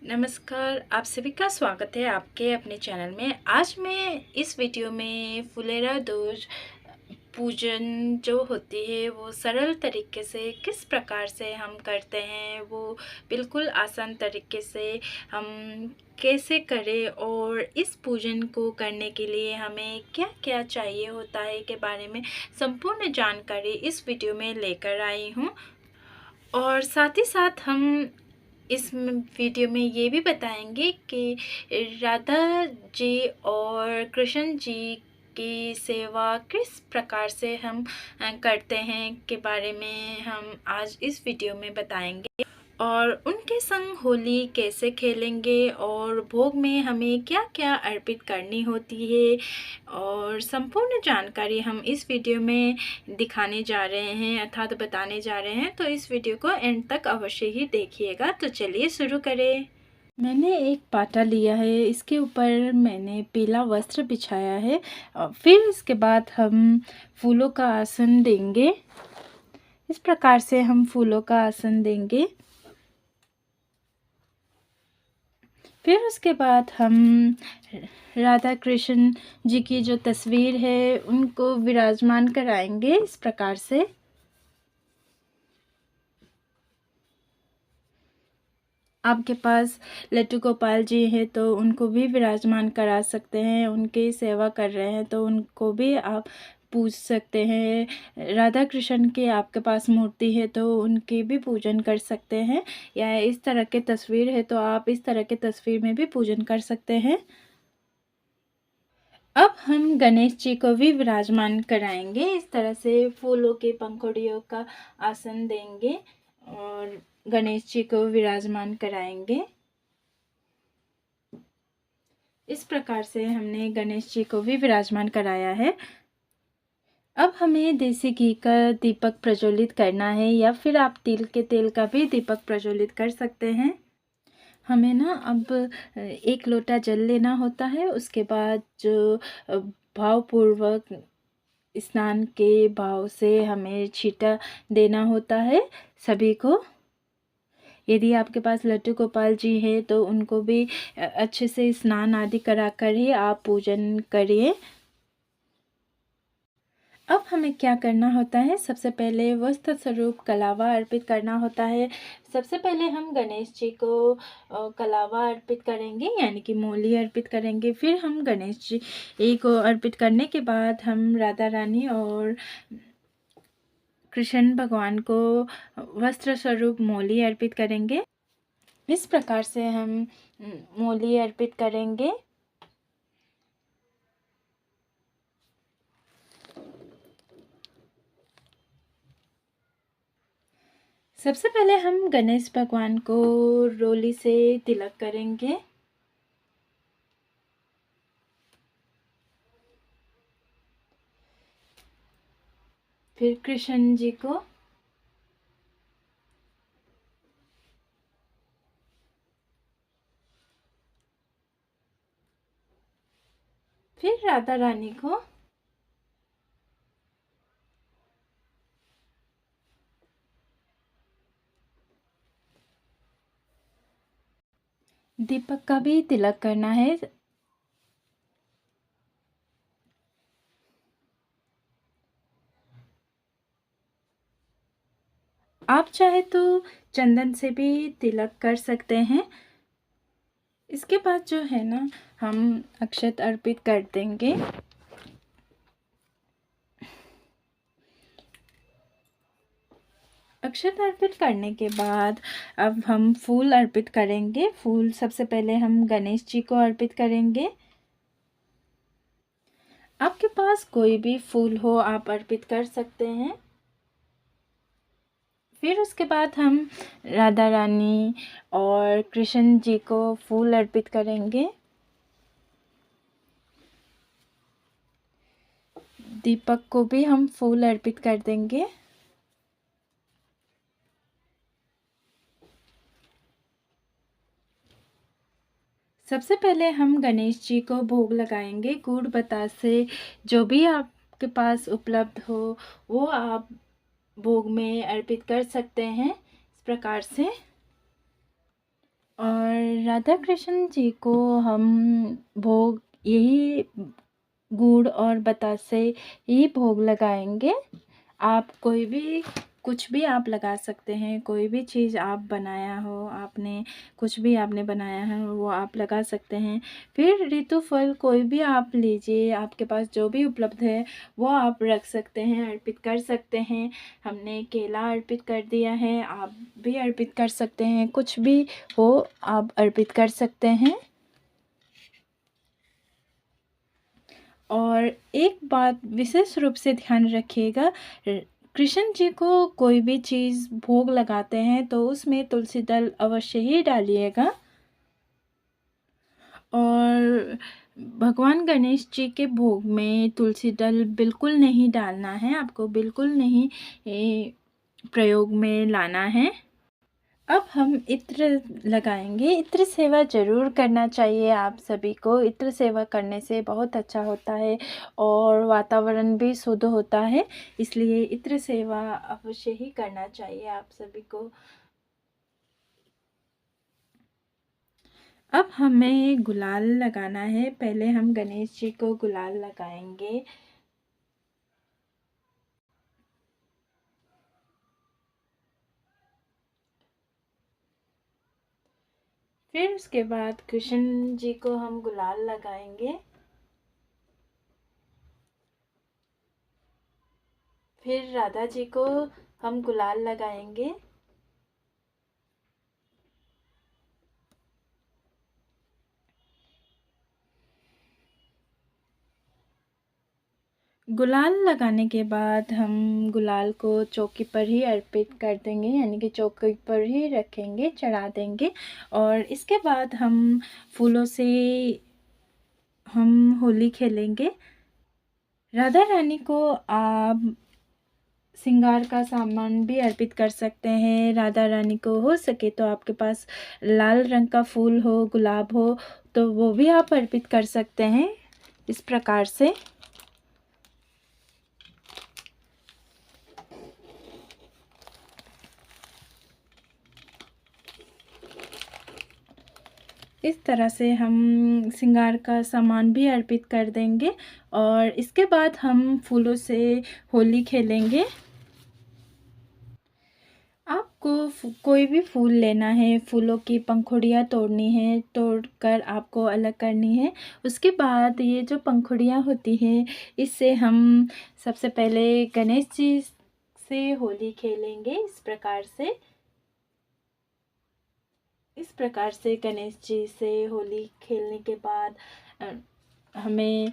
नमस्कार, आप सभी का स्वागत है आपके अपने चैनल में। आज मैं इस वीडियो में फुलेरा दोष पूजन जो होती है वो सरल तरीके से किस प्रकार से हम करते हैं, वो बिल्कुल आसान तरीके से हम कैसे करें और इस पूजन को करने के लिए हमें क्या क्या चाहिए होता है के बारे में संपूर्ण जानकारी इस वीडियो में लेकर आई हूँ। और साथ ही साथ हम इस वीडियो में ये भी बताएंगे कि राधा जी और कृष्ण जी की सेवा किस प्रकार से हम करते हैं के बारे में हम आज इस वीडियो में बताएंगे और उनके संग होली कैसे खेलेंगे और भोग में हमें क्या क्या अर्पित करनी होती है और संपूर्ण जानकारी हम इस वीडियो में दिखाने जा रहे हैं अर्थात बताने जा रहे हैं। तो इस वीडियो को एंड तक अवश्य ही देखिएगा। तो चलिए शुरू करें। मैंने एक पाटा लिया है, इसके ऊपर मैंने पीला वस्त्र बिछाया है और फिर इसके बाद हम फूलों का आसन देंगे। इस प्रकार से हम फूलों का आसन देंगे। फिर उसके बाद हम राधा कृष्ण जी की जो तस्वीर है उनको विराजमान कराएंगे इस प्रकार से। आपके पास लड्डू गोपाल जी हैं तो उनको भी विराजमान करा सकते हैं, उनकी सेवा कर रहे हैं तो उनको भी आप पूज सकते हैं। राधा कृष्ण की आपके पास मूर्ति है तो उनकी भी पूजन कर सकते हैं, या इस तरह के तस्वीर है तो आप इस तरह के तस्वीर में भी पूजन कर सकते हैं। अब हम गणेश जी को भी विराजमान कराएंगे। इस तरह से फूलों के पंखुड़ियों का आसन देंगे और गणेश जी को विराजमान कराएंगे। इस प्रकार से हमने गणेश जी को भी विराजमान कराया है। अब हमें देसी घी का दीपक प्रज्वलित करना है, या फिर आप तिल के तेल का भी दीपक प्रज्वलित कर सकते हैं। हमें ना अब 1 लोटा जल लेना होता है। उसके बाद जो भावपूर्वक स्नान के भाव से हमें छींटा देना होता है सभी को। यदि आपके पास लड्डू गोपाल जी हैं तो उनको भी अच्छे से स्नान आदि कराकर ही आप पूजन करिए। अब हमें क्या करना होता है, सबसे पहले वस्त्र स्वरूप कलावा अर्पित करना होता है। सबसे पहले हम गणेश जी को कलावा अर्पित करेंगे, यानी कि मोली अर्पित करेंगे। फिर हम गणेश जी को अर्पित करने के बाद हम राधा रानी और कृष्ण भगवान को वस्त्र स्वरूप मोली अर्पित करेंगे। इस प्रकार से हम मोली अर्पित करेंगे। सबसे पहले हम गणेश भगवान को रोली से तिलक करेंगे। फिर कृष्ण जी को, फिर राधा रानी को, दीपक का भी तिलक करना है। आप चाहे तो चंदन से भी तिलक कर सकते हैं। इसके बाद जो है ना, हम अक्षत अर्पित कर देंगे। अक्षत अर्पित करने के बाद अब हम फूल अर्पित करेंगे। फूल सबसे पहले हम गणेश जी को अर्पित करेंगे। आपके पास कोई भी फूल हो आप अर्पित कर सकते हैं। फिर उसके बाद हम राधा रानी और कृष्ण जी को फूल अर्पित करेंगे। दीपक को भी हम फूल अर्पित कर देंगे। सबसे पहले हम गणेश जी को भोग लगाएंगे। गुड़ बतासे जो भी आपके पास उपलब्ध हो वो आप भोग में अर्पित कर सकते हैं इस प्रकार से। और राधा कृष्ण जी को हम भोग यही गुड़ और बतासे ही भोग लगाएंगे। आप कोई भी कुछ भी आप लगा सकते हैं, कोई भी चीज़ आप बनाया हो, आपने कुछ भी आपने बनाया है वो आप लगा सकते हैं। फिर ऋतु फल कोई भी आप लीजिए, आपके पास जो भी उपलब्ध है वो आप रख सकते हैं, अर्पित कर सकते हैं। हमने केला अर्पित कर दिया है, आप भी अर्पित कर सकते हैं, कुछ भी हो आप अर्पित कर सकते हैं। और एक बात विशेष रूप से ध्यान रखिएगा, कृष्ण जी को कोई भी चीज़ भोग लगाते हैं तो उसमें तुलसी दल अवश्य ही डालिएगा। और भगवान गणेश जी के भोग में तुलसी दल बिल्कुल नहीं डालना है, आपको बिल्कुल नहीं प्रयोग में लाना है। अब हम इत्र लगाएंगे। इत्र सेवा ज़रूर करना चाहिए आप सभी को। इत्र सेवा करने से बहुत अच्छा होता है और वातावरण भी शुद्ध होता है, इसलिए इत्र सेवा अवश्य ही करना चाहिए आप सभी को। अब हमें गुलाल लगाना है। पहले हम गणेश जी को गुलाल लगाएंगे। फिर उसके बाद कृष्ण जी को हम गुलाल लगाएंगे। फिर राधा जी को हम गुलाल लगाएंगे। गुलाल लगाने के बाद हम गुलाल को चौकी पर ही अर्पित कर देंगे, यानी कि चौकी पर ही रखेंगे, चढ़ा देंगे। और इसके बाद हम फूलों से हम होली खेलेंगे। राधा रानी को आप श्रृंगार का सामान भी अर्पित कर सकते हैं। राधा रानी को हो सके तो आपके पास लाल रंग का फूल हो, गुलाब हो, तो वो भी आप अर्पित कर सकते हैं इस प्रकार से। इस तरह से हम श्रृंगार का सामान भी अर्पित कर देंगे और इसके बाद हम फूलों से होली खेलेंगे। आपको कोई भी फूल लेना है, फूलों की पंखुड़ियाँ तोड़नी है, तोड़कर आपको अलग करनी है। उसके बाद ये जो पंखुड़ियाँ होती हैं, इससे हम सबसे पहले गणेश जी से होली खेलेंगे। इस प्रकार से गणेश जी से होली खेलने के बाद हमें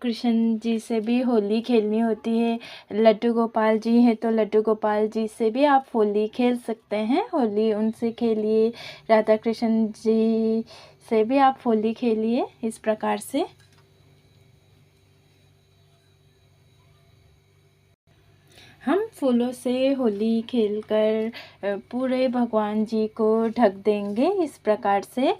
कृष्ण जी से भी होली खेलनी होती है। लड्डू गोपाल जी हैं तो लड्डू गोपाल जी से भी आप होली खेल सकते हैं, होली उनसे खेलिए। राधा कृष्ण जी से भी आप होली खेलिए इस प्रकार से। हम फूलों से होली खेलकर पूरे भगवान जी को ढक देंगे इस प्रकार से।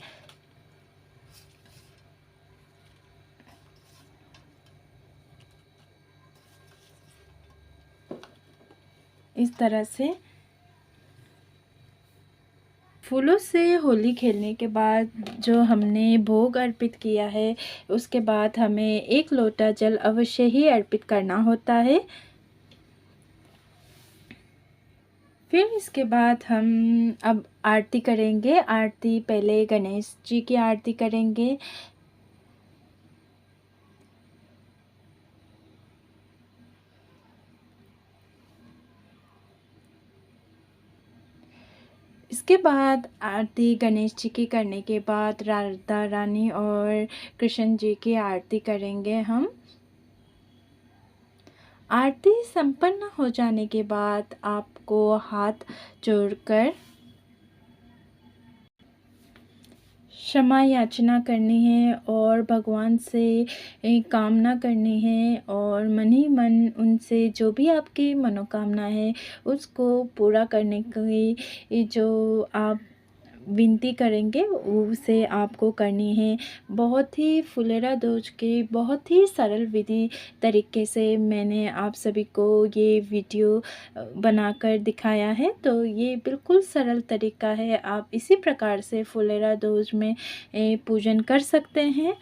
इस तरह से फूलों से होली खेलने के बाद जो हमने भोग अर्पित किया है, उसके बाद हमें 1 लोटा जल अवश्य ही अर्पित करना होता है। फिर इसके बाद हम अब आरती करेंगे। आरती पहले गणेश जी की आरती करेंगे। इसके बाद आरती गणेश जी की करने के बाद राधा रानी और कृष्ण जी की आरती करेंगे हम। आरती संपन्न हो जाने के बाद आपको हाथ जोड़कर क्षमा याचना करनी है और भगवान से कामना करनी है और मन ही मन उनसे जो भी आपकी मनोकामना है उसको पूरा करने की जो आप विनती करेंगे उसे आपको करनी है। बहुत ही फुलेरा दोज के बहुत ही सरल विधि तरीके से मैंने आप सभी को ये वीडियो बनाकर दिखाया है। तो ये बिल्कुल सरल तरीका है, आप इसी प्रकार से फुलेरा दोज में पूजन कर सकते हैं।